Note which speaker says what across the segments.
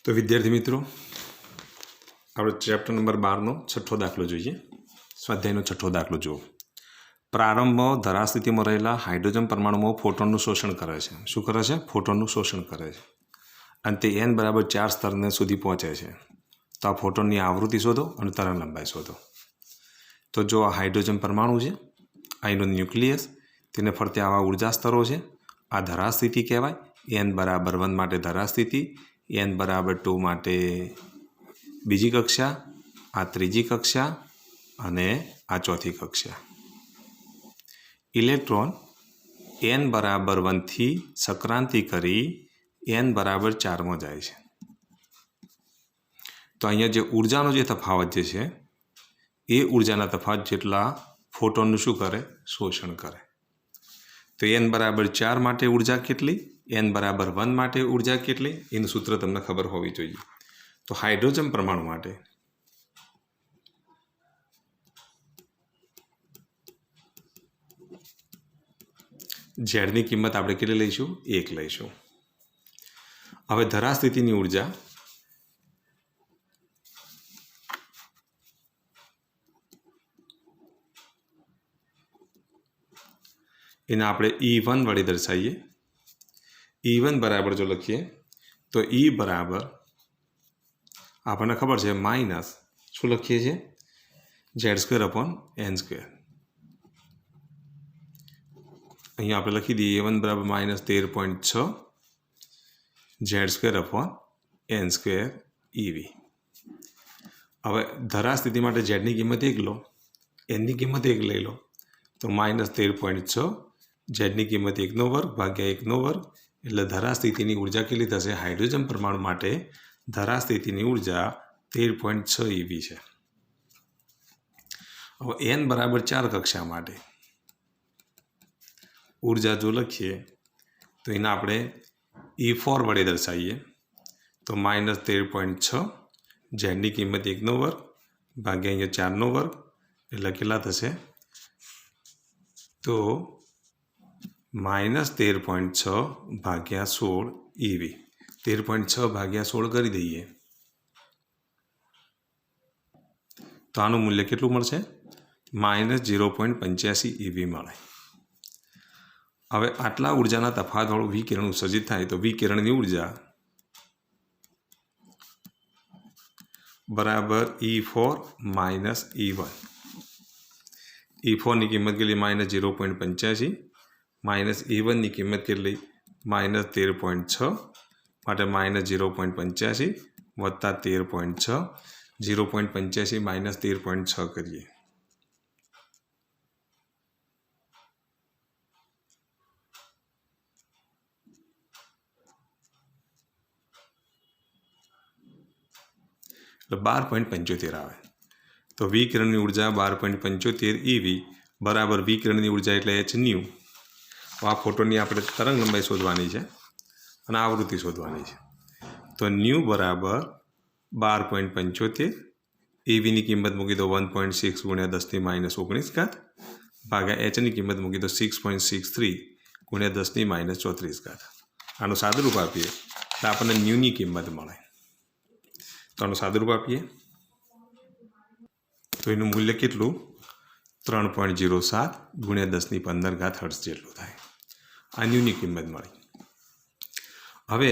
Speaker 1: तो विद्यार्थी मित्रों આપણે ચેપ્ટર નંબર 12નો છઠ્ઠો દાખલો જોઈએ। સ્વાધ્યાયનો છઠ્ઠો દાખલો જુઓ। પ્રારંભમાં ધરા સ્થિતિમાં રહેલા હાઇડ્રોજન પરમાણુમાં ફોટોનનું શોષણ કરે છે। શું કરે છે? ફોટોનનું શોષણ કરે છે અને તે n બરાબર 4 સ્તરને સુધી પહોંચે છે। તો આ ફોટોનની આવૃત્તિ શોધો અને તરંગ લંબાઈ શોધો। તો જો આ હાઇડ્રોજન પરમાણુ છે, આ એનો ન્યુક્લિયસ, તેને ફરતે આવા ઉર્જા સ્તરો છે। આ ધરા સ્થિતિ કહેવાય। n બરાબર 1 માટે ધરા સ્થિતિ, n બરાબર 2 માટે બીજી કક્ષા, આ ત્રીજી કક્ષા અને આ ચોથી કક્ષા। ઇલેક્ટ્રોન n બરાબર 1 થી સક્રાંતિ કરી n બરાબર 4 માં જાય છે। તો અહીંયા જે ઉર્જાનો જે તફાવત જે છે એ ઉર્જાના તફાવત જેટલા ફોટોનનું શું કરે? શોષણ કરે। તો n બરાબર 4 માટે ઉર્જા કેટલી, n બરાબર 1 માટે ઉર્જા કેટલી, એનું સૂત્ર તમને ખબર હોવી જોઈએ। તો હાઇડ્રોજન પરમાણુ માટે ઝેડની કિંમત આપણે કેટલી લઈશું? 1 લઈશું। હવે ધરા સ્થિતિની ઉર્જા એને આપણે E1 વડે દર્શાવીએ। E1 બરાબર જો લખીએ તો E બરાબર આપણને ખબર છે માઇનસ શું લખીએ છીએ? Z² / n²। અહીંયા આપણે લખી દઈએ A1 બરાબર -13.6 Z² / n² EV। હવે ધરા સ્થિતિ માટે ઝેડની કિંમત 1 લો, એનની કિંમત 1 લઈ લો તો -13.6 ઝેડની કિંમત 1 વર્ગ ભાગ્યા 1 વર્ગ એટલે ધરા સ્થિતિની ઉર્જા કેટલી થશે? હાઇડ્રોજન પરમાણુ માટે ધરા સ્થિતિની ઉર્જા 13.6 EV છે। હવે n બરાબર 4 કક્ષા માટે ઉર્જા જો લખીએ તો એને આપણે E4 વડે દર્શાવીએ તો -13.6 ઝેડની કિંમત 1 વર્ગ ભાગ્યા અહીંયા 4 વર્ગ એટલે કેટલા થશે? તો -13.6 ભાગ્યા 16 EV। 13.6 ભાગ્યા 16 કરી દઈએ તો આનું મૂલ્ય કેટલું મળશે? -0.85 EV મળે। હવે આટલા ઉર્જાના તફાવતવાળું વિકિરણ ઉત્સર્જિત થાય તો વિકિરણની ઉર્જા બરાબર E4 - E1। E4ની કિંમત કેટલી? -0.85 -E1 ની કિંમત કેટલી? -13.6 માટે -0.85 વત્તા 13.6 0.85 - 13.6 કરીએ એટલે 12.75 આવે। તો વિકિરણની ઉર્જા 12.75 EV બરાબર વિકિરણની ઉર્જા એટલે hν। આ ફોટોની આપણે તરંગ લંબાઈ શોધવાની છે અને આવૃત્તિ શોધવાની છે। તો ન્યૂ બરાબર 12.75 EVની કિંમત મૂકી દો 1.6 × 10⁻−19 ભાગ્યા hની કિંમત મૂકી દો 6.63 × 10⁻34। આનું સાદુરૂપ આપીએ એટલે આપણને ન્યૂની કિંમત મળે। તો આનું સાદુરૂપ આપીએ તો એનું મૂલ્ય કેટલું? 3.07 × 10⁻15 હર્ટ્ઝ જેટલું થાય। આ ન્યૂની કિંમત મળી। હવે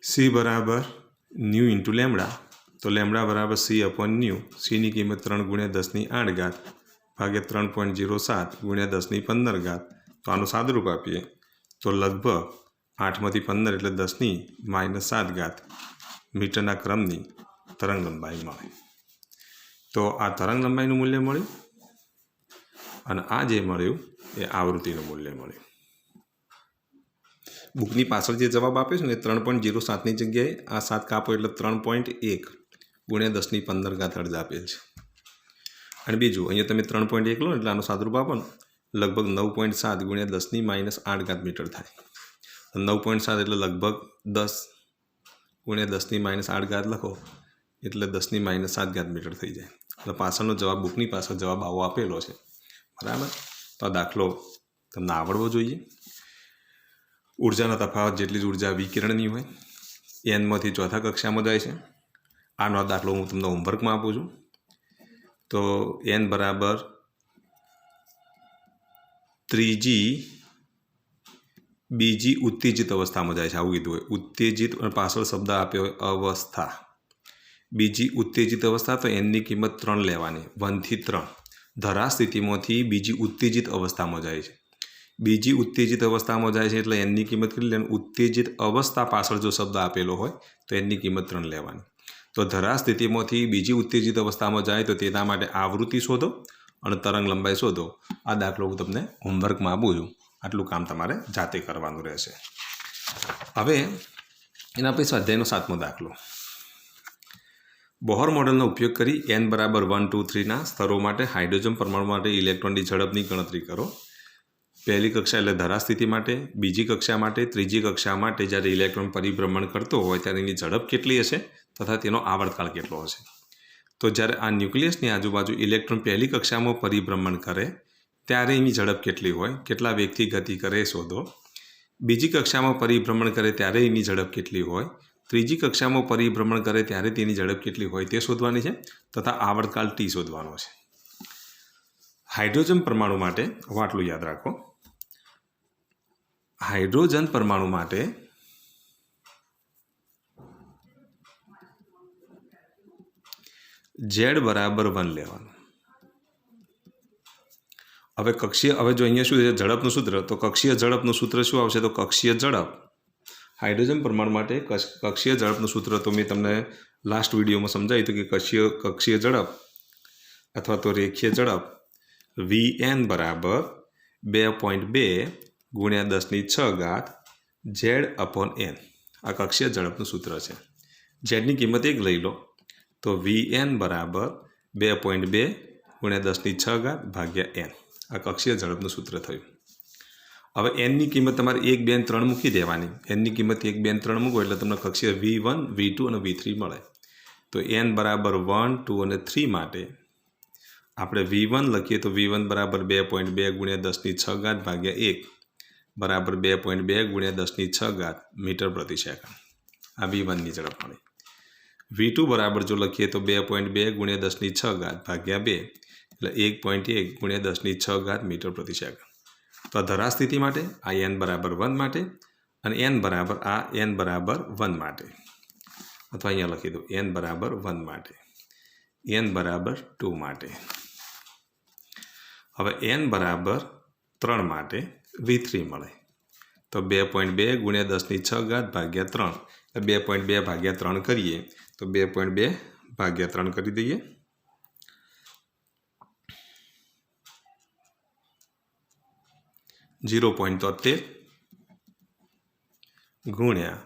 Speaker 1: C બરાબર ન્યૂ ઇન્ટુ લેમડા, તો લેમડા બરાબર C/ન્યૂ। Cની કિંમત 3 × 10⁸ ભાગ્યા 3.07 × 10⁻15। તો આનું સાદુરૂપ આપીએ તો લગભગ 8માંથી 15 એટલે 10⁻7 મીટરના ક્રમની તરંગ લંબાઈ મળે। તો આ તરંગ લંબાઈનું મૂલ્ય મળ્યું અને આ જે મળ્યું એ આવૃત્તિનું મૂલ્ય મળ્યું। બુકની પાછળ જે જવાબ આપ્યો છે ને 3.07ની જગ્યાએ આ 7 કાપો એટલે 3.1 × 10⁻15 હર્ટ્ઝ આપેલ છે। અને બીજું અહીંયા તમે 3.1 લો એટલે આનું સાદુરૂપ આપો ને લગભગ 9.7 × 10⁻8 મીટર થાય। 9.7 એટલે લગભગ 10 × 10⁻8 લખો એટલે 10⁻7 મીટર થઈ જાય। એટલે પાછળનો જવાબ બુકની પાછળ જવાબ આવો આપેલો છે, બરાબર। તો આ દાખલો તમને આવડવો જોઈએ। ઉર્જાના તફાવત જેટલી જ ઉર્જા વિકિરણની હોય એનમાંથી ચોથા કક્ષામાં જાય છે. આનો દાખલો હું તમને હોમવર્કમાં આપું છું. તો એન બરાબર ત્રીજી બીજી ઉત્તેજિત અવસ્થામાં જાય છે, આવું કીધું હોય. ઉત્તેજિત અને પાછળ શબ્દ આપ્યો હોય અવસ્થા. બીજી ઉત્તેજિત અવસ્થા, તો એનની કિંમત 3 લેવાની, 1 થી 3. ધરા સ્થિતિમાંથી બીજી ઉત્તેજિત અવસ્થામાં જાય છે. બીજી ઉત્તેજિત અવસ્થામાં જાય છે એટલે એનની કિંમત કેટલી લેવાની? ઉત્તેજિત અવસ્થા પાછળ જો શબ્દ આપેલો હોય તો એનની કિંમત 3 લેવાની. તો ધરા સ્થિતિમાંથી બીજી ઉત્તેજિત અવસ્થામાં જાય તો તેના માટે આવૃત્તિ શોધો અને તરંગ લંબાઈ શોધો. આ દાખલો હું તમને હોમવર્કમાં આપું છું. આટલું કામ તમારે જાતે કરવાનું રહેશે. હવે એના પછી સ્વાધ્યાયનો 7મો દાખલો. બોહર મોડેલનો ઉપયોગ કરી n બરાબર 1, 2, 3ના સ્તરો માટે હાઇડ્રોજન પરમાણુ માટે ઇલેક્ટ્રોનની ઝડપની ગણતરી કરો. પહેલી કક્ષા એટલે ધરા સ્થિતિ માટે, બીજી કક્ષા માટે, ત્રીજી કક્ષા માટે જ્યારે ઇલેક્ટ્રોન પરિભ્રમણ કરતો હોય ત્યારે એની ઝડપ કેટલી હશે તથા તેનો આવર્તકાળ કેટલો હશે. તો જ્યારે આ ન્યુક્લિયસની આજુબાજુ ઇલેક્ટ્રોન પહેલી કક્ષામાં પરિભ્રમણ કરે ત્યારે એની ઝડપ કેટલી હોય, કેટલા વેગથી ગતિ કરે એ શોધો. બીજી કક્ષામાં પરિભ્રમણ કરે ત્યારે એની ઝડપ કેટલી હોય, ત્રીજી કક્ષામાં પરિભ્રમણ કરે ત્યારે તેની ઝડપ કેટલી હોય તે શોધવાની છે તથા આવર્તકાળ t શોધવાનો છે. હાઇડ્રોજન પરમાણુ માટે આટલું યાદ રાખો. હાઇડ્રોજન પરમાણુ માટે Z બરાબર 1 લેવાનું. હવે જો અહીંયા શું છે ઝડપનું સૂત્ર, તો કક્ષીય ઝડપનું સૂત્ર શું આવશે? તો કક્ષીય ઝડપ હાઇડ્રોજન પરમાણુ માટે કક્ષીય ઝડપનું સૂત્ર તો મેં તમને લાસ્ટ વિડીયોમાં સમજાવ્યું હતું કે કક્ષીય ઝડપ અથવા તો રેખીય ઝડપ Vn બરાબર 2.2 ગુણ્યા 10⁶ Z/n. આ કક્ષીય ઝડપનું સૂત્ર છે. ઝેડની કિંમત 1 લઈ લો તો Vn બરાબર 2.2 ગુણ્યા 10⁶ n. આ કક્ષીય ઝડપનું સૂત્ર થયું. હવે એનની કિંમત તમારે 1, 2 અને 3 મૂકી દેવાની. એનની કિંમત 1, 2 અને 3 મૂકો એટલે તમને કક્ષીય V1, V2 અને V3 મળે. તો n બરાબર 1, 2 અને 3 માટે આપણે V1 લખીએ તો V1 બરાબર 2.2 ગુણ્યા 10⁶ 1 બરાબર 2.2 ગુણ્યા 10⁶ મીટર પ્રતિ સેકન્ડ. આ V1ની ઝડપ મળી. V2 બરાબર જો લખીએ તો 2.2 ગુણ્યા 10⁶ 2 એટલે 1.1 ગુણ્યા 10⁶ મીટર પ્રતિ સેકન્ડ. તો ધરા સ્થિતિ માટે આ n બરાબર 1 માટે અને n બરાબર 1 માટે, અથવા અહીંયા લખી દો n બરાબર 1 માટે, n બરાબર 2 માટે. હવે n બરાબર 3 માટે V3 મળે તો 2.2 ગુણ્યા 10⁶ ભાગ્યા 3 એટલે 2.2 ભાગ્યા 3 કરીએ તો 2.2 ભાગ્યા 3 કરી દઈએ. .73 ગુણ્યા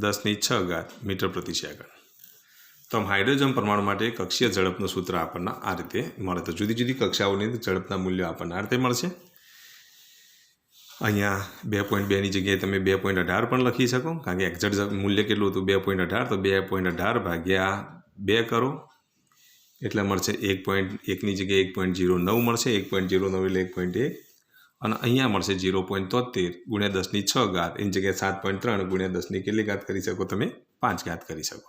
Speaker 1: 10⁶ મીટર પ્રતિ સેકન્ડ. તો હાઇડ્રોજન પરમાણુ માટે કક્ષીય ઝડપનું સૂત્ર આપણને આ રીતે મળે. તો જુદી જુદી કક્ષાઓની ઝડપના મૂલ્યો આપણને આ રીતે મળશે. અહીંયા 2.2ની જગ્યાએ તમે 2.18 પણ લખી શકો, કારણ કે એક્ઝેક્ટ મૂલ્ય કેટલું હતું 2.18, તો 2.18 ભાગ્યા 2 કરો એટલે મળશે 1.1ની જગ્યાએ 1.09 મળશે, 1.09 એટલે 1.1 અને અહીંયા મળશે 0.73 ગુણ્યા 10⁶ એની જગ્યાએ 7.3 ગુણ્યા 10ની કેટલી ઘાત કરી શકો તમે? 5 ઘાત કરી શકો.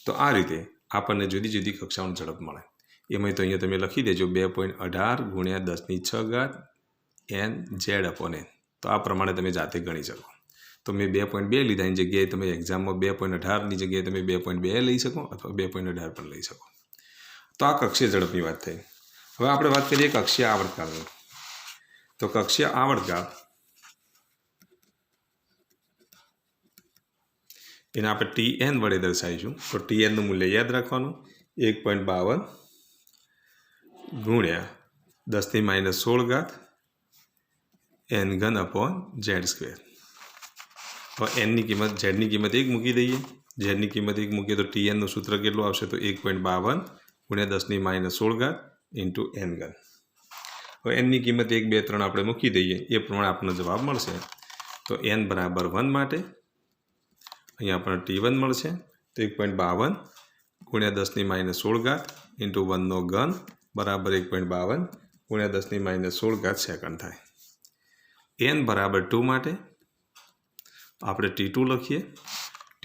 Speaker 1: તો આ રીતે આપણને જુદી જુદી કક્ષાઓની ઝડપ મળે. એમાં તો અહીંયા તમે લખી દેજો 2.18 ગુણ્યા 10⁶ n Z/n. તો આ પ્રમાણે તમે જાતે ગણી શકો. તો મેં 2.2 લીધાની જગ્યાએ તમે એક્ઝામમાં 2.18ની જગ્યાએ તમે 2.2 લઈ શકો અથવા 2.18 પણ લઈ શકો. તો આ કક્ષીય ઝડપની વાત થઈ. હવે આપણે વાત કરીએ કક્ષીય આવર્તકાળની. તો કક્ષીય આવર્તકાળ એને આપણે Tn વડે દર્શાવીશું. તો Tnનું મૂલ્ય યાદ રાખવાનું 1.52 ગુણ્યા 10⁻16 n3/z². તો ઝેડની કિંમત 1 મૂકી દઈએ. ઝેડની કિંમત 1 મૂકીએ તો Tnનું સૂત્ર કેટલું આવશે? તો 1.52 ગુણ્યા 10⁻16 ઇન્ટુ n3. હવે એનની કિંમત 1, 2, 3 આપણે મૂકી દઈએ એ પ્રમાણે આપણને જવાબ મળશે. તો n બરાબર 1 માટે અહીંયા આપણને T1 મળશે તો 1.52 ગુણ્યા 10⁻16 ઇન્ટુ 1³ બરાબર 1.52 ગુણ્યા 10⁻16 સેકન્ડ થાય. n બરાબર 2 માટે આપણે T2 લખીએ.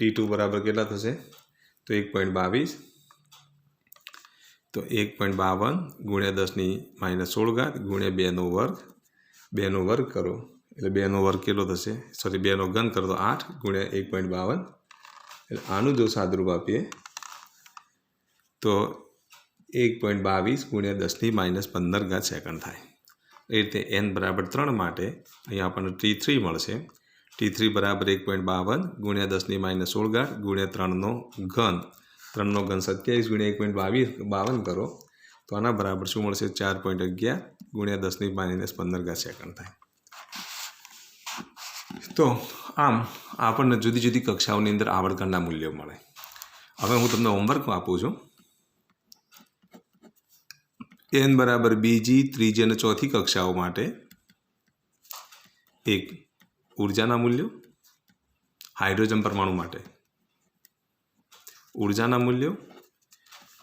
Speaker 1: T2 बराबर केटला थशे तो 1.22 तो 1.52 गुणिया 10⁻16 घात गुणिया 2 નો વર્ગ 2 નો વર્ગ करो એટલે 2 નો વર્ગ કેટલો થશે सॉरी 2 નો ઘન કરો तो 8 गुणिया 1.52 એટલે આનું જો સાદુરૂપ આપીએ तो 1.22 गुणिया 10⁻15 घात सेकंड थाय। ए रीते n बराबर 3 माटे अहीं आपणे T3 मळशे। T3 बराबर 1.52 गुणिया 10⁻16 घात गुणिया 3 નો ઘન 3 નો ઘન 27 गुणिया 1.52 करो तो आना बराबर शुं मळशे 4.11 गुणिया 10⁻15 घात सेकंड थाय। तो आम आपणे जुदी जुदी कक्षाओनी अंदर आवર્તના मूल्यों मळे। हवे हूँ तमने होमवर्क आपું છું। n बराबर बीजी त्रीजी और चौथी कक्षाओं माटे एक ऊर्जाना मूल्यों, हाइड्रोजन परमाणु माटे ऊर्जाना मूल्यों,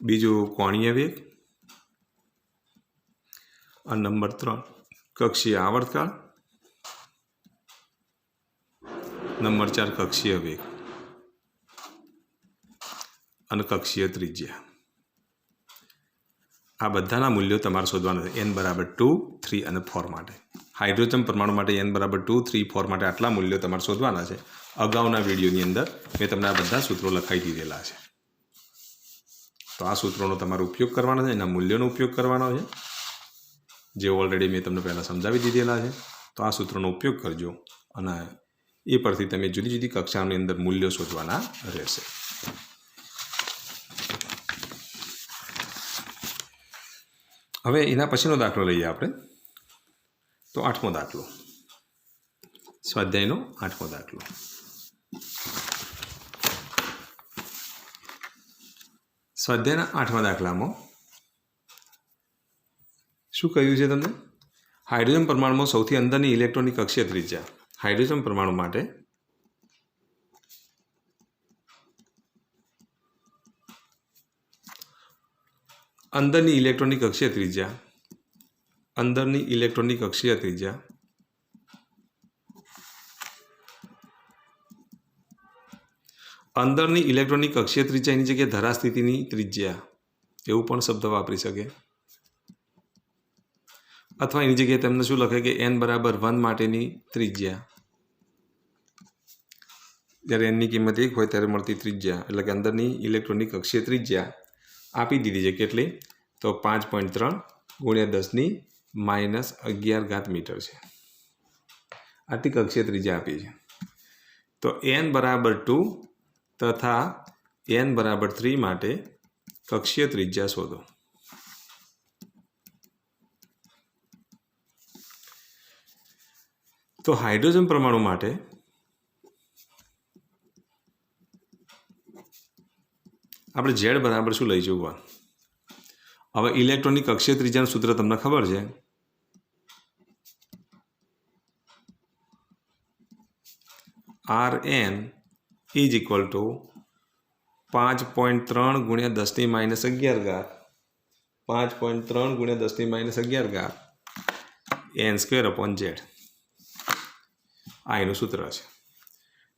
Speaker 1: बीजू कोणीय वेग और नंबर 3 कक्षीय आवर्तकाल, नंबर 4 कक्षीय वेग और कक्षीय त्रिज्या। आ बधाना मूल्यों तमारे शोधवाना है। n बराबर 2, 3 और 4 माटे हाइड्रोजन परमाणु माटे n बराबर 2, 3, 4 माटे आटला मूल्यों तमारे शोधवाना है। अगाउना विडियोनी अंदर मैं तमने आ बधा सूत्रों लखाई दीधेला है। तो आ सूत्रों तमारे उपयोग करवानो है, एना मूल्यों उपयोग करवानो है जे ऑलरेडी मैं तमने पहला समझावी दीधेला है। तो आ सूत्रों उपयोग करजो अने ए परथी तमे जुदी जुदी कक्षाओनी अंदर मूल्यों शोधवाना रहेशे। हवे एना पछीनो दाखलो लईए आपणे। तो 8मो दाखलो स्वाध्यायनो 8मो दाखलो। स्वाध्यायना 8मा दाखलामां शुं कह्युं छे तमने हाइड्रोजन परमाणुमां सौथी अंदरनी इलेक्ट्रॉननी कक्षीय त्रिज्या हाइड्रोजन परमाणु माटे अंदरनी इलेक्ट्रॉनिक कक्षीय त्रिज्या अंदरनी इलेक्ट्रॉनिक कक्षीय त्रिज्या अंदरनी इलेक्ट्रॉनिक कक्षीय त्रिज्या एनी जग्याए धरास्थितिनी त्रिज्या एवुं पण शब्द वापरी शके अथवा एनी जग्याए तमने शुं लखे कि n बराबर 1 माटेनी त्रिज्या ज्यारे n नी किंमत 1 होय त्यारे मळती त्रिज्या एटले के अंदरनी इलेक्ट्रॉनिक कक्षीय त्रिज्या आपी दीधी है केटली तो 5.3 गुणिया 10⁻11 घात मीटर है। आटली कक्षीय त्रिज्या आपी है। तो n बराबर 2 तथा n बराबर 3 माटे कक्षीय त्रिज्या शोधो। तो हाइड्रोजन परमाणु माटे આપણે z बराबर શું લઈ જવું? હવે ઇલેક્ટ્રોનની કક્ષીય ત્રિજ્યાનું સૂત્ર તમને ખબર છે Rn ઇઝ ઇક્વલ ટુ 5.3 ગુણ્યા 10⁻11 ઘાત 5.3 ગુણ્યા 10⁻11 ઘાત n² z આ એનું સૂત્ર છે।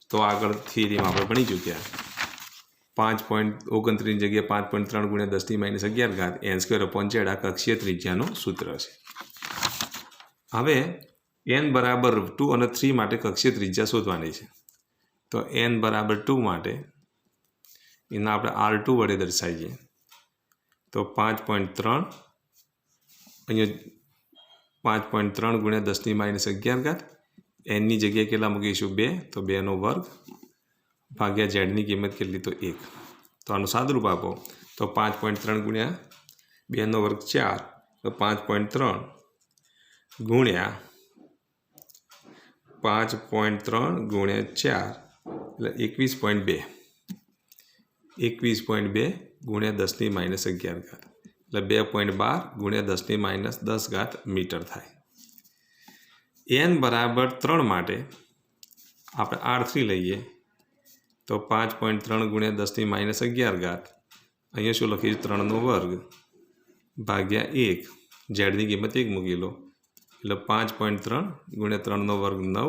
Speaker 1: તો આગળ થિયરીમાં આપણે ભણી ચૂક્યા 5.29 जगह 5.3 गुणिया 10⁻11 घात n² z आ कक्षीय त्रिज्यानु सूत्र है। हवे n बराबर 2 और 3 माटे कक्षीय त्रिज्या शोधवानी है। तो n बराबर 2 माटे एना आपणे R2 वडे दर्शावीए तो 5.3 अहींया 5.3 गुणिया 10⁻11 घात n नी जगह केटला मूकीशुं 2 तो 2 નો વર્ગ भाग्या z नी किंमत केटली तो 1 तो आनुं सादुरूप आपो तो 5.3 गुणिया 2 નો વર્ગ 4 तो 5.3 गुणिया 5.3 गुणिया 4 એટલે 21.2 21.2 गुणिया 10⁻11 घात એટલે 2.12 गुणिया 10⁻10 घात मीटर थाय। n बराबर 3 माटे आपणे R3 लईए तो 5.3 गुणिया 10⁻11 घात अहींया शुं लखीए 3 નો વર્ગ भाग्या 1 z नी किंमत 1 मूकी लो એટલે 5.3 गुणिया 3 નો વર્ગ 9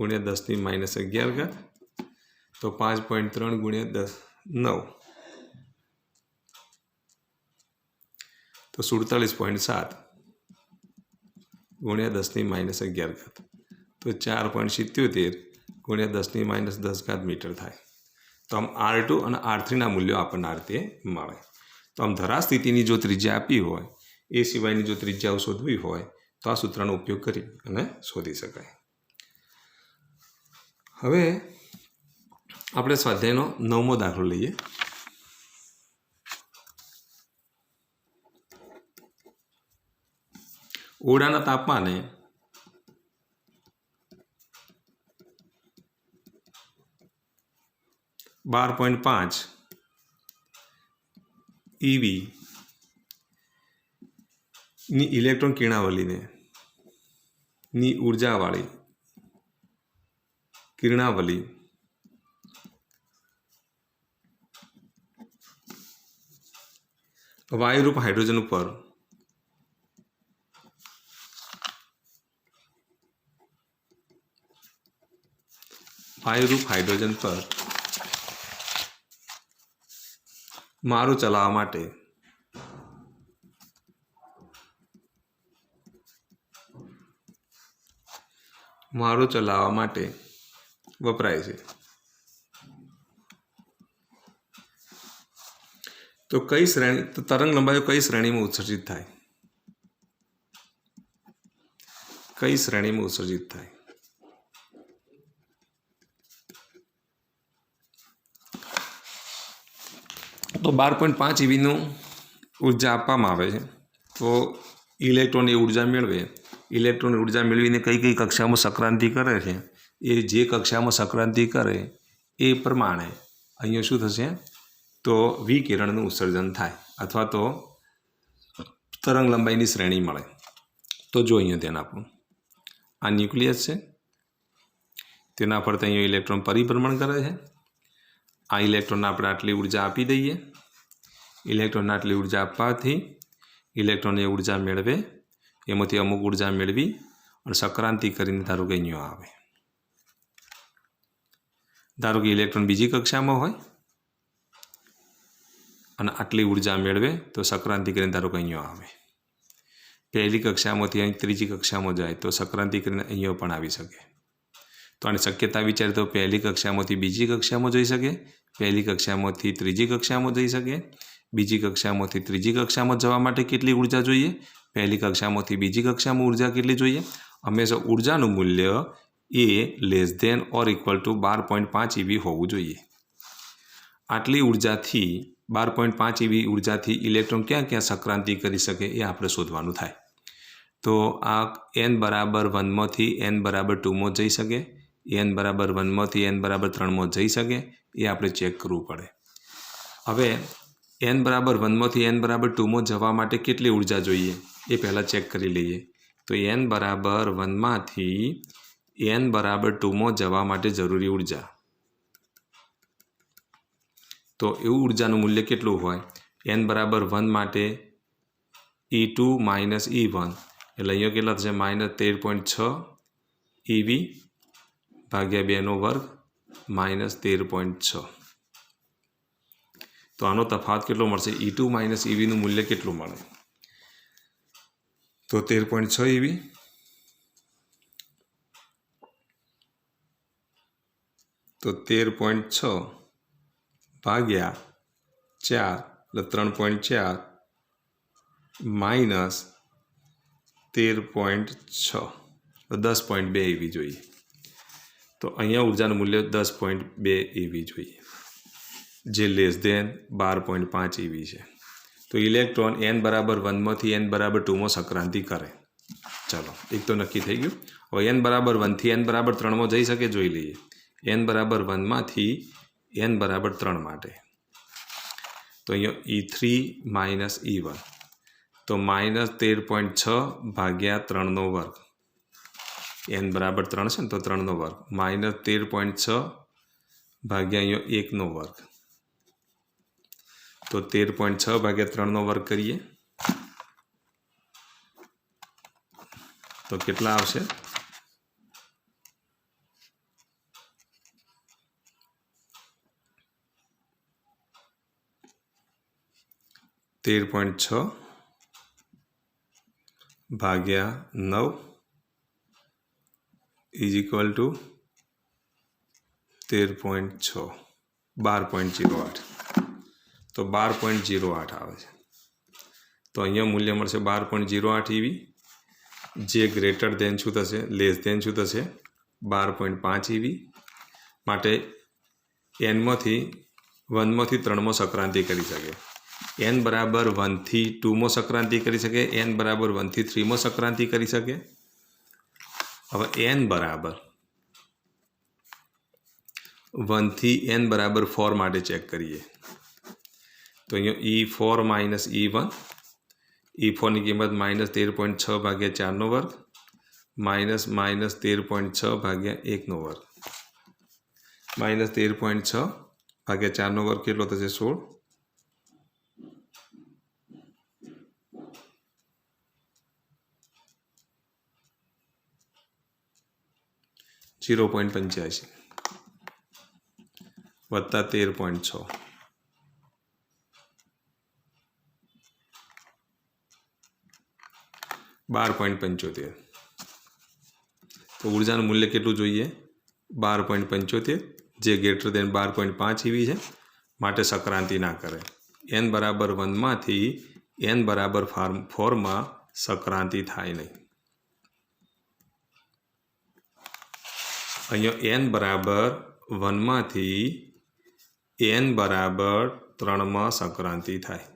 Speaker 1: गुणिया 10⁻11 घात तो 5.3 ગુણ્યા 10 9 तो 47.7 ગુણ્યા 10⁻11 तो 4.77 ગુણ્યા 10⁻10 મીટર થાય। तो आम R2 અને R3ના મૂલ્યો આપણને આ રીતે મળે। તો આમ ધરા સ્થિતિની જો ત્રિજ્યા આપી હોય એ સિવાયની જો ત્રિજ્યાઓ શોધવી હોય તો આ સૂત્રનો ઉપયોગ કરી અને શોધી શકાય। હવે આપણે સ્વાધ્યાયનો 9મો દાખલો લઈએ। ઓરડાના તાપમાને 12.5 EV ની ઇલેક્ટ્રોન કિરણાવલીને ની ઉર્જાવાળી કિરણાવલી વાયુરૂપ હાઇડ્રોજન ઉપર પર મારું ચલાવવા માટે વપરાય છે। તો કઈ શ્રેણી તરંગ લંબાઈઓ કઈ શ્રેણીમાં ઉત્સર્જિત થાય? કઈ શ્રેણીમાં ઉત્સર્જિત થાય? तो 12.5 EVનું ऊर्जा આપવામાં આવે છે। તો ઇલેક્ટ્રોન એ ઊર્જા મેળવે, ઇલેક્ટ્રોન ઊર્જા મેળવીને કઈ કઈ કક્ષામાં સંક્રાંતિ કરે છે એ જે કક્ષામાં સંક્રાંતિ કરે એ પ્રમાણે અહીંયા શું થશે તો વિકિરણનું ઉત્સર્જન થાય અથવા તો તરંગ લંબાઈની શ્રેણી મળે। તો જો અહીંયા ધ્યાન આપો, આ ન્યુક્લિયસ છે, તેના ફરતે અહીંયા ઇલેક્ટ્રોન પરિભ્રમણ કરે છે। આ ઇલેક્ટ્રોનને આપણે આટલી ઊર્જા આપી દઈએ। ઇલેક્ટ્રોનને આટલી ઊર્જા આપવાથી ઇલેક્ટ્રોન એ ઊર્જા મેળવે, એમાંથી અમુક ઊર્જા મેળવી અને સંક્રાંતિ કરીને ધારો કે અહીંયા આવે। ધારો કે ઇલેક્ટ્રોન બીજી કક્ષામાં હોય અને આટલી ઊર્જા મેળવે તો સંક્રાંતિ કરીને ધારો કે અહીંયા આવે। પહેલી કક્ષામાંથી અહીં ત્રીજી કક્ષામાં જાય તો સંક્રાંતિ કરીને અહીંયા પણ આવી શકે। તો આની શક્યતા વિચારે તો પહેલી કક્ષામાંથી બીજી કક્ષામાં જઈ શકે, પહેલી કક્ષામાંથી ત્રીજી કક્ષામાં જઈ શકે, બીજી કક્ષામાંથી ત્રીજી કક્ષામાં જવા માટે કેટલી ઊર્જા જોઈએ, પહેલી કક્ષામાંથી બીજી કક્ષામાં ઊર્જા કેટલી જોઈએ। હંમેશા ઊર્જાનું મૂલ્ય એ less than or equal to 12.5 EV હોવું જોઈએ। આટલી ઊર્જાથી 12.5 EV ઊર્જાથી ઇલેક્ટ્રોન ક્યાં ક્યાં સંક્રાંતિ કરી શકે એ આપણે શોધવાનું થાય। તો આ n બરાબર 1માંથી n બરાબર 2માં જઈ શકે, n બરાબર 1માંથી n બરાબર 3માં જઈ શકે એ આપણે ચેક કરવું પડે। હવે n બરાબર 1માંથી n બરાબર 2માં જવા માટે કેટલી ઊર્જા જોઈએ એ પહેલાં ચેક કરી લઈએ। તો n બરાબર 1માંથી n બરાબર 2માં જવા માટે જરૂરી ઊર્જા, તો એવું ઊર્જાનું મૂલ્ય કેટલું હોય? n બરાબર 1 માટે E2 માઇનસ E1 એટલે અહીંયા કેટલા થશે? -13.6 EV ભાગ્યા 2નો વર્ગ -13.6। તો આનો તફાવત કેટલો મળશે? E2 માઇનસ EVનું મૂલ્ય કેટલું મળે? તો 13.6 EV તો 13.6 ભાગ્યા 4 એટલે 3.4 માઇનસ 13.6 તો 10.2 EV જોઈએ। તો અહીંયા ઊર્જાનું મૂલ્ય 10.2 EV જોઈએ, જે લેસ ધેન 12.5 EV છે। તો ઇલેક્ટ્રોન n બરાબર 1માંથી n બરાબર 2માં સંક્રાંતિ કરે। ચાલો, એક તો નક્કી થઈ ગયું। હવે n બરાબર 1થી n બરાબર 3માં જઈ શકે, જોઈ લઈએ। n બરાબર 1માંથી n બરાબર 3 માટે તો અહીંયા E3 માઇનસ E1 તો -13.6 ભાગ્યા 3નો વર્ગ, n બરાબર 3 છે ને તો 3નો વર્ગ -13.6 ભાગ્યા અહીંયા 1નો વર્ગ, તો 13.6 ભાગ્યા 3નો વર્ગ કરીએ તો કેટલા આવશે? 13.6 ભાગ્યા 9 ઇઝ ઇક્વલ ટુ 13.6 12.08 તો 12.08 આવે છે. તો અહીંયા મૂલ્ય મળશે 12.08 EV. જે ગ્રેટર દેન શું થશે, લેસ દેન શું થશે, 12.5 EV. માટે એનમાંથી 1માંથી 3માં સંક્રાંતિ કરી શકે. n બરાબર 1થી 2માં સંક્રાંતિ કરી શકે, n બરાબર 1થી 3માં સંક્રાંતિ કરી શકે. હવે n બરાબર 1થી n બરાબર 4 માટે ચેક કરીએ. તો અહીંયા E4 માઇનસ E1, E4ની કિંમત -13.6 ભાગ્યા 4નો વર્ગ માઇનસ -13.6 ભાગ્યા 1નો વર્ગ. -13.6 ભાગ્યા 4નો વર્ગ કેટલો થશે, 16. 0.85 વત્તા 13.6 12.75. તો ઉર્જાનું મૂલ્ય કેટલું જોઈએ, 12.75, જે ગ્રેટર દેન 12.5 EV છે. માટે સંક્રાંતિ ના કરે. n બરાબર 1માંથી n બરાબર 4માં સંક્રાંતિ થાય નહીં. અહીંયા n બરાબર 1માંથી n બરાબર 3માં સંક્રાંતિ થાય.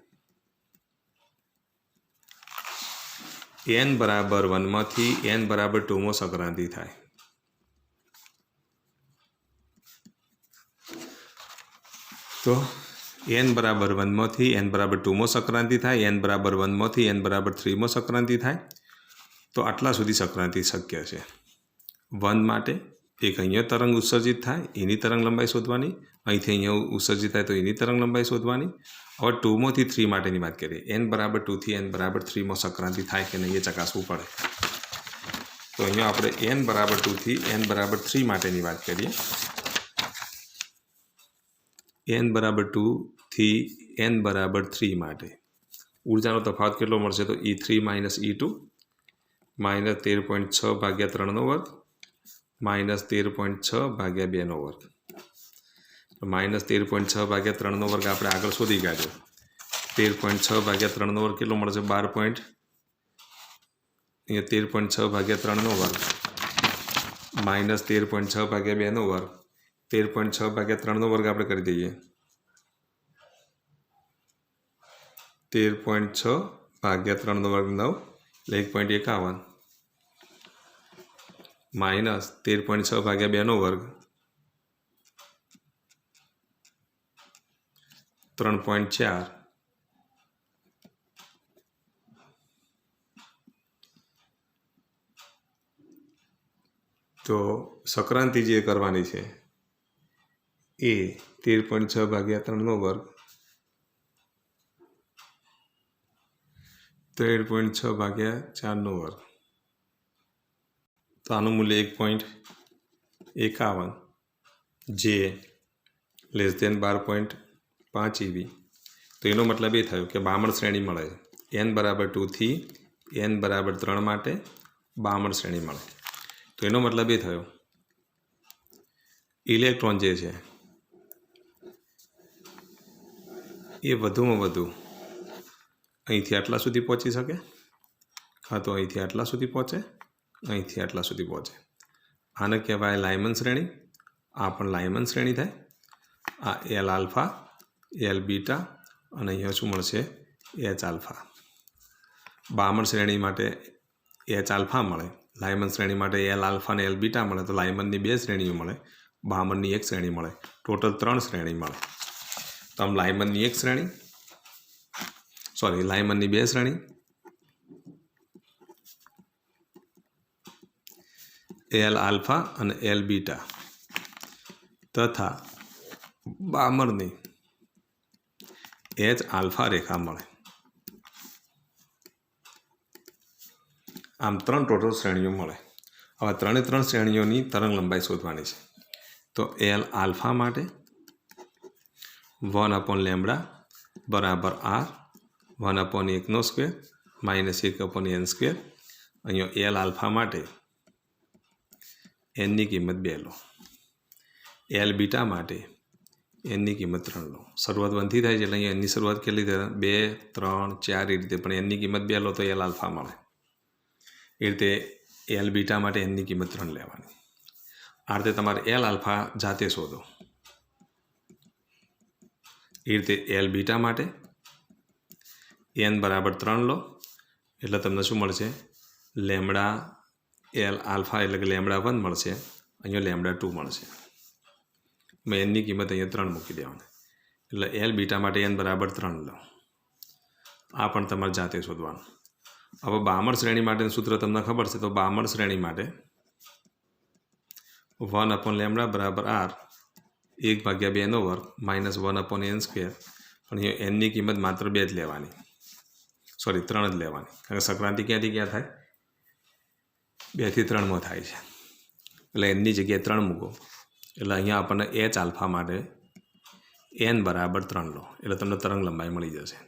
Speaker 1: n બરાબર 1માંથી n બરાબર 2માં સંક્રાંતિ થાય. તો n બરાબર 1માંથી n બરાબર 2માં સંક્રાંતિ થાય, n બરાબર 1માંથી n બરાબર 3માં સંક્રાંતિ થાય. તો આટલા સુધી સંક્રાંતિ શક્ય છે. 1 માટે એક અહીંયા તરંગ ઉત્સર્જિત થાય, એની તરંગ લંબાઈ શોધવાની. અહીંથી અહીંયા ઉત્સર્જિત થાય તો એની તરંગ લંબાઈ શોધવાની. હવે 2માંથી 3 માટેની વાત કરીએ. n બરાબર 2થી n બરાબર 3માં સંક્રાંતિ થાય કે નહીં એ ચકાસવું પડે. તો અહીંયા આપણે n બરાબર 2થી n બરાબર 3 માટેની વાત કરીએ. n બરાબર 2થી n બરાબર 3 માટે ઉર્જાનો તફાવત કેટલો મળશે, તો E3 માઇનસ E2 -13.6 ભાગ્યા 3નો વર્ગ -13.6 ભાગ્યા 2નો વર્ગ. -13.6 ભાગ્યા 3નો વર્ગ આપણે આગળ શોધી કાઢ્યો. 13.6 ભાગ્યા 3નો વર્ગ કેટલો મળશે, 12. અહીંયા 13.6 ભાગ્યા 3નો વર્ગ -13.6 ભાગ્યા 2નો વર્ગ. 13.6 ભાગ્યા 3નો વર્ગ આપણે કરી દઈએ. 13.6 ભાગ્યા 3નો વર્ગ 9 એટલે 1.51 માઇનસ 13.6 ભાગ્યા 2નો વર્ગ 3.4. તો સંક્રાંતિ જે કરવાની છે એ 13.6 ભાગ્યા 3નો વર્ગ 13.6 ભાગ્યા 4નો વર્ગ. તો આનું મૂલ્ય 1.51, જે લેસ દેન 12.5 EV. તો એનો મતલબ એ થયો કે બામણ શ્રેણી મળે. n બરાબર 2થી n બરાબર 3 માટે બામણ શ્રેણી મળે. તો એનો મતલબ એ થયો ઇલેક્ટ્રોન જે છે એ વધુમાં વધુ અહીંથી આટલા સુધી પહોંચી શકે, કાં તો અહીંથી આટલા સુધી પહોંચે, અહીંથી આટલા સુધી પહોંચે. આને કહેવાય લાયમન શ્રેણી. આ પણ લાયમન શ્રેણી થાય. આ L આલ્ફા, L બીટા અને અહીંયા શું મળશે, H આલ્ફા. બામણ શ્રેણી માટે H આલ્ફા મળે, લાયમન શ્રેણી માટે L આલ્ફા અને L બીટા મળે. તો લાયમનની 2 શ્રેણીઓ મળે, બામણની 1 શ્રેણી મળે. ટોટલ 3 શ્રેણી મળે. તો આમ લાયમનની 1 શ્રેણી, લાયમનની 2 શ્રેણી, L આલ્ફા અને L બીટા તથા બામણની H આલ્ફા રેખા મળે. આમ 3 ટોટલ શ્રેણીઓ મળે. હવે 3 શ્રેણીઓની તરંગ લંબાઈ શોધવાની છે. તો L આલ્ફા માટે 1/λ બરાબર R 1/1 માઇનસ 1/n². અહીંયા એલ આલ્ફા માટે એનની કિંમત 2 લો, એલ બીટા માટે એનની કિંમત 3 લો. શરૂઆત 1થી થાય છે એટલે અહીંયા એનની શરૂઆત કેટલી થાય? 2, 3, 4 એ રીતે, પણ એનની કિંમત 2 લો તો એલ આલ્ફા મળે. એ રીતે એલ બીટા માટે એનની કિંમત 3 લેવાની. આ રીતે તમારે એલ આલ્ફા જાતે શોધો. એ રીતે એલ બીટા માટે એન બરાબર 3 લો એટલે તમને શું મળશે? લેમડા એલ આલ્ફા એટલે કે λ1 મળશે, અહીંયા λ2 મળશે. એનની કિંમત અહીંયા 3 મૂકી દેવાની એટલે એલ બીટા માટે એન બરાબર 3 લો. આ પણ તમારે જાતે શોધવાનું. હવે બામણ શ્રેણી માટેનું સૂત્ર તમને ખબર છે, તો બામણ શ્રેણી માટે 1/λ બરાબર r 1/2 માઇનસ 1/n². પણ અહીંયા એનની કિંમત માત્ર 2 જ લેવાની, સોરી 3 જ લેવાની, કારણ કે સંક્રાંતિ ક્યાંથી ક્યાં થાય? 2 થી 3માં થાય છે એટલે એનની જગ્યાએ 3 મૂકો એટલે અહીંયા આપણને એચ આલ્ફા માટે એન બરાબર 3 લો એટલે તમને તરંગ લંબાઈ મળી જશે.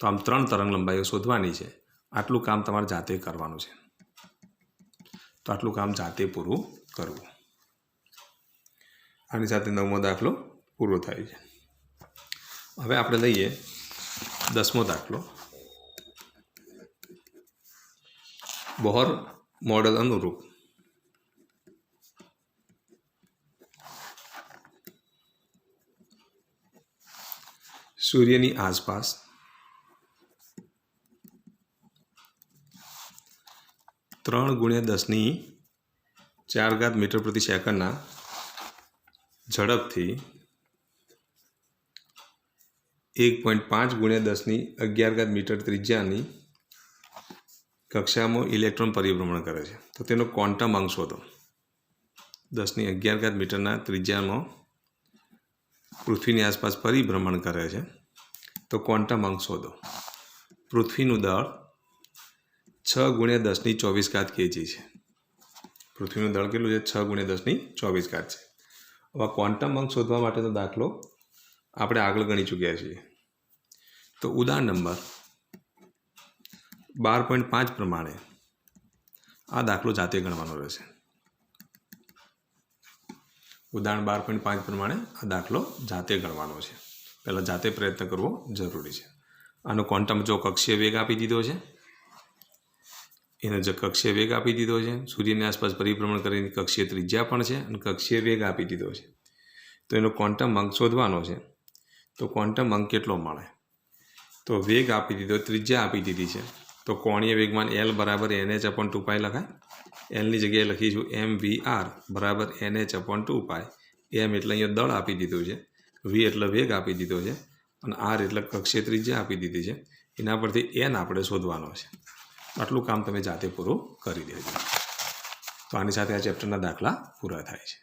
Speaker 1: તો આમ 3 તરંગ લંબાઈઓ શોધવાની છે. આટલું કામ તમારે જાતે કરવાનું છે. તો આટલું કામ જાતે પૂરું કરવું. આની સાથે 9મો દાખલો પૂરો થાય છે. હવે આપણે લઈએ 10મો દાખલો. બોહર મોડેલ અનુરૂપ સૂર્યની આસપાસ 3×10⁴ મીટર પ્રતિ સેકન્ડના ઝડપથી 1.5×10⁴ મીટર ત્રિજ્યાની કક્ષામાં ઇલેક્ટ્રોન પરિભ્રમણ કરે છે. તો તેનો ક્વોન્ટમ અંક શોધો. 10⁴ મીટરના ત્રિજ્યામાં પૃથ્વીની આસપાસ પરિભ્રમણ કરે છે તો ક્વોન્ટમ અંક શોધો. પૃથ્વીનું દળ 6×10⁴ kg છે. પૃથ્વીનું દળ કેટલું છે? 6×10⁴ છે. હવે ક્વોન્ટમ અંક શોધવા માટેનો દાખલો આપણે આગળ ગણી ચૂક્યા છીએ. તો ઉદાહરણ નંબર 12.5 પ્રમાણે આ દાખલો જાતે ગણવાનો રહેશે. ઉદાહરણ 12.5 પ્રમાણે આ દાખલો જાતે ગણવાનો છે. પહેલાં જાતે પ્રયત્ન કરવો જરૂરી છે. આનો ક્વોન્ટમ જો કક્ષીય વેગ આપી દીધો છે, એનો જે કક્ષીય વેગ આપી દીધો છે, સૂર્યની આસપાસ પરિભ્રમણ કરીને કક્ષીય ત્રિજ્યા પણ છે અને કક્ષીય વેગ આપી દીધો છે. તો એનો ક્વોન્ટમ અંક શોધવાનો છે. તો ક્વોન્ટમ અંક કેટલો મળે? તો વેગ આપી દીધો, ત્રિજ્યા આપી દીધી છે, તો કોણીય વેગમાન L બરાબર NH/2π લખાય. એલની જગ્યાએ લખીશું mvr બરાબર NH/2π. એમ એટલે અહીંયા દળ આપી દીધું છે, વી એટલે વેગ આપી દીધો છે અને આર એટલે કક્ષીય ત્રિજ્યા આપી દીધી છે. એના પરથી એન આપણે શોધવાનો છે. આટલું કામ તમે જાતે પૂરું કરી દેજો. તો આની સાથે આ ચેપ્ટરના દાખલા પૂરા થાય છે.